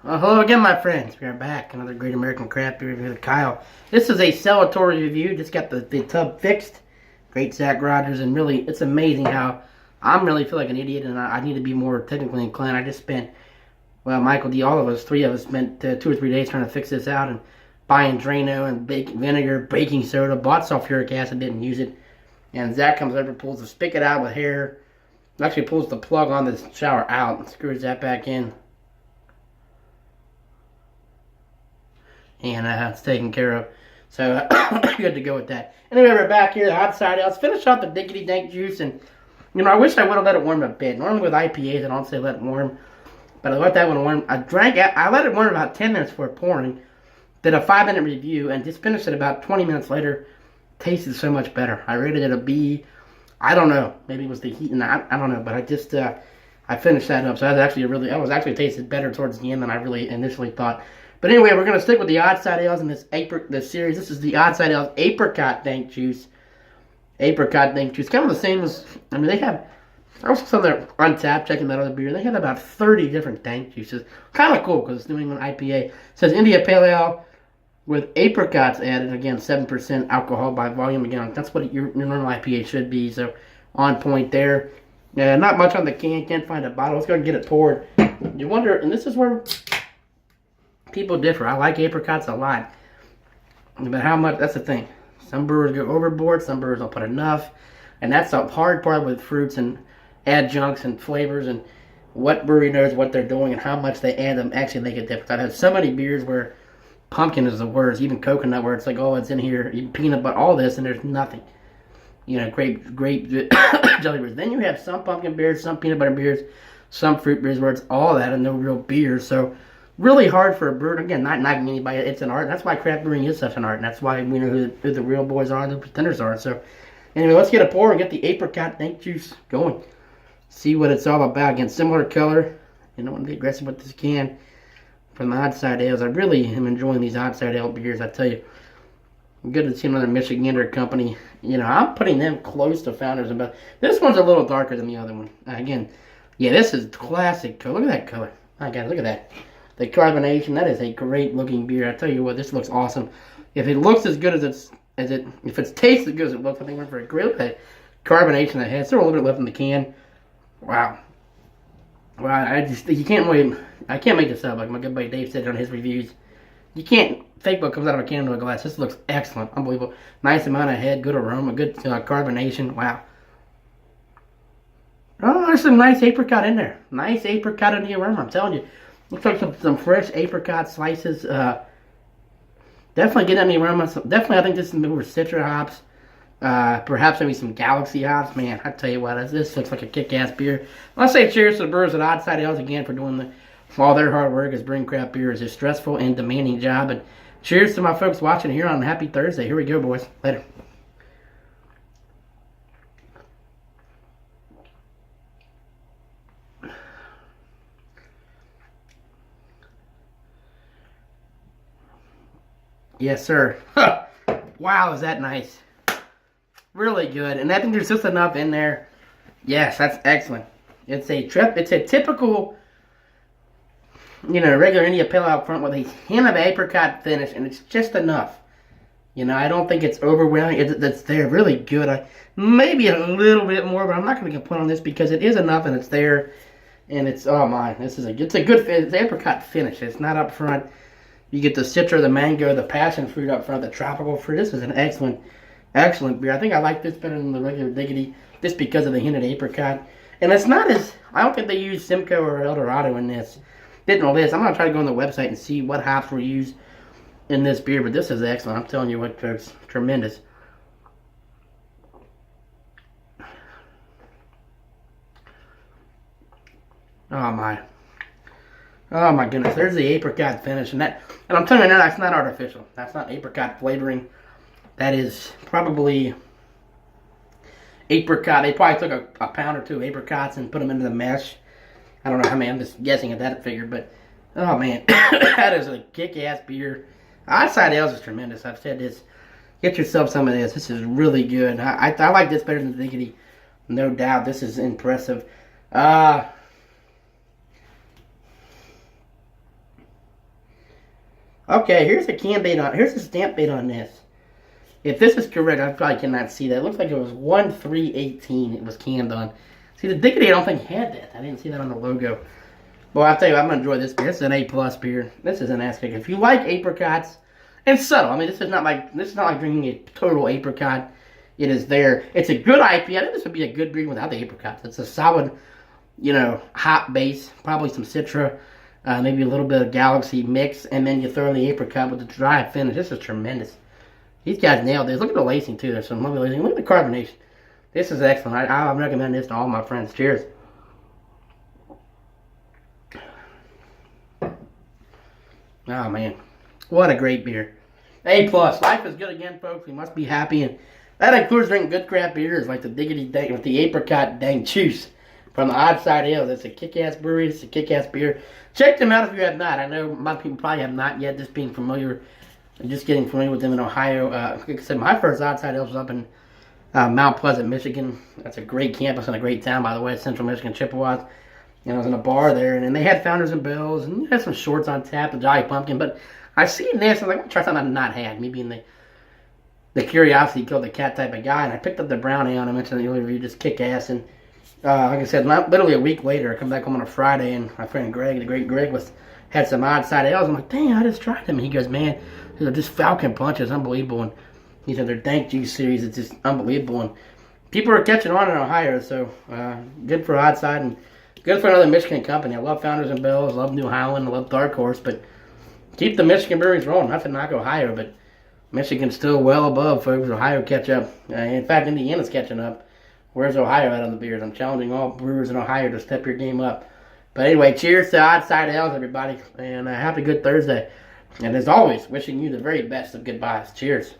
Well, hello again, my friends. We are back. Another great American craft beer review with Kyle. This is a celebratory review. Just got the tub fixed. Great Zach Rogers, and really, it's amazing how I'm really feel like an idiot, and I need to be more technically inclined. I just spent, well, Michael D, all of us, three of us, spent 2 or 3 days trying to fix this out and buying Drano and vinegar, baking soda, bought sulfuric acid, didn't use it, and Zach comes over, pulls the spigot out with hair, actually pulls the plug on the shower out, and screws that back in. And it's taken care of. So, good to go with that. Anyway, we're back here, the hot side. Let's finish off the Diggity Dank juice. And, I wish I would have let it warm a bit. Normally with IPAs, I don't say let it warm. But I let that one warm. I let it warm about 10 minutes before pouring. Did a 5-minute review and just finished it about 20 minutes later. Tasted so much better. I rated it a B. I don't know. Maybe it was the heat. And I don't know. But I just, I finished that up. So that was actually tasted better towards the end than I really initially thought. But anyway, we're going to stick with the Odd Side Ales in this series. This is the Odd Side Ales Apricot Dank Juice. Apricot Dank Juice. Kind of the same as, they have, I was on there Untapped checking that other beer. They have about 30 different dank juices. Kind of cool because it's New England IPA. It says India Pale Ale with apricots added. Again, 7% alcohol by volume. Again, that's what your normal IPA should be. So, on point there. Not much on the can. Can't find a bottle. Let's go and get it poured. You wonder, and this is where people differ. I like apricots a lot. But how much, that's the thing. Some brewers go overboard, some brewers don't put enough. And that's the hard part with fruits and adjuncts and flavors, and what brewery knows what they're doing and how much they add them actually make a difference. I've had so many beers where pumpkin is the worst, even coconut, where it's like, oh, it's in here, peanut butter, all this, and there's nothing. Grape jelly beers. Then you have some pumpkin beers, some peanut butter beers, some fruit beers where it's all that and no real beer. So really hard for a brewer. Again, not knocking anybody. It's an art. That's why craft brewing is such an art. And that's why we know who the real boys are and the pretenders are. So, anyway, let's get a pour and get the Apricot Dank Juice going. See what it's all about. Again, similar color. You don't want to be aggressive with this can. From the Odd Side Ales. I really am enjoying these Odd Side Ale beers, I tell you. Good to see another Michigander company. I'm putting them close to Founders. But this one's a little darker than the other one. Again, yeah, this is classic color. Look at that color. My God, look at that. The carbonation, that is a great looking beer. I tell you what, this looks awesome. If it looks as good if it tastes as good as it looks, I think we're for a great carbonation that has. Still a little bit left in the can. Wow. Wow, you can't wait. I can't make this up. Like my good buddy Dave said on his reviews. You can't fake what comes out of a can into a glass. This looks excellent. Unbelievable. Nice amount of head, good aroma, good carbonation. Wow. Oh, there's some nice apricot in there. Nice apricot in the aroma, I'm telling you. Looks like some fresh apricot slices. Definitely get on the aroma. Definitely, I think this is more Citra hops. Perhaps maybe some Galaxy hops. Man, I tell you what, this looks like a kick-ass beer. Let's say cheers to the brewers at Odd Side Ales again for doing all their hard work as brewing craft beer is a stressful and demanding job. And cheers to my folks watching here on Happy Thursday. Here we go, boys. Later. Yes, sir. Wow, is that nice. Really good. And I think there's just enough in there. Yes, that's excellent. It's a typical, regular India Pale Ale up front with a hint of apricot finish, and it's just enough. I don't think it's overwhelming. It's there. Really good. Maybe a little bit more, but I'm not going to complain on this because it is enough and it's there. And it's, oh my, it's a good fit. It's apricot finish. It's not up front. You get the citra, the mango, the passion fruit up front, the tropical fruit. This is an excellent, excellent beer. I think I like this better than the regular Diggity just because of the hint of apricot. And it's not as, I don't think they use Simcoe or El Dorado in this. Didn't know this. I'm going to try to go on the website and see what hops were used in this beer. But this is excellent. I'm telling you what, folks. Tremendous. Oh, my. Oh my goodness, there's the apricot finish, and I'm telling you now, that's not artificial. That's not apricot flavoring. That is probably apricot. They probably took a pound or two of apricots and put them into the mesh. I don't know how many. I'm just guessing at that figure, but oh man, that is a kick-ass beer. Odd Side Ales is tremendous. I've said this. Get yourself some of this. This is really good. I like this better than the Diggity. No doubt. This is impressive. Okay, here's the can date on. Here's the stamp date on this. If this is correct, I probably cannot see that. It looks like it was 1/3/18. It was canned on. See, the Diggity, I don't think had that. I didn't see that on the logo. Well, I'll tell you, I'm gonna enjoy this beer. This is an A+ beer. This is an ass kick. If you like apricots, and subtle. I mean, this is not like drinking a total apricot. It is there. It's a good IPA. I think this would be a good beer without the apricots. It's a solid, hop base. Probably some Citra, maybe a little bit of Galaxy mix, and then you throw in the apricot with the dry finish. This is tremendous. These guys nailed this. Look at the lacing too. There's some lovely lacing. Look at the carbonation. This is excellent. I recommend this to all my friends. Cheers. Oh man, what a great beer. A+. Life is good again, folks. We must be happy, and that includes drinking good craft beers like the Diggity Dank with the Apricot Dank Juice from the Odd Side Ales. It's a kick-ass brewery. It's a kick-ass beer. Check them out if you have not. I know a lot of people probably have not yet. Just being familiar, just getting familiar with them in Ohio. Like I said, my first Odd Side Ales was up in Mount Pleasant, Michigan. That's a great campus and a great town, by the way. Central Michigan, Chippewas. And I was in a bar there, and then they had Founders and Bells, and they had some shorts on tap, the Jolly Pumpkin. But I seen this, and I was like, I'm going to try something I've not had. Me being the curiosity killed the cat type of guy, and I picked up the brown ale, and I mentioned in the review, just kick ass. And like I said, literally a week later, I come back home on a Friday, and my friend Greg, the great Greg, had some Odd Side Ales. I'm like, dang, I just tried them. And he goes, man, they're just Falcon Punch is unbelievable. And he said their Dank Juice series is just unbelievable. And people are catching on in Ohio, so good for Odd Side, and good for another Michigan company. I love Founders and Bells, love New Holland, I love Dark Horse, but keep the Michigan breweries rolling. Not to knock Ohio, but Michigan's still well above, folks. Ohio catch up. In fact, Indiana's catching up. Where's Ohio at on the beers? I'm challenging all brewers in Ohio to step your game up. But anyway, cheers to Odd Side Ales, everybody, and happy Good Thursday. And as always, wishing you the very best of goodbyes. Cheers.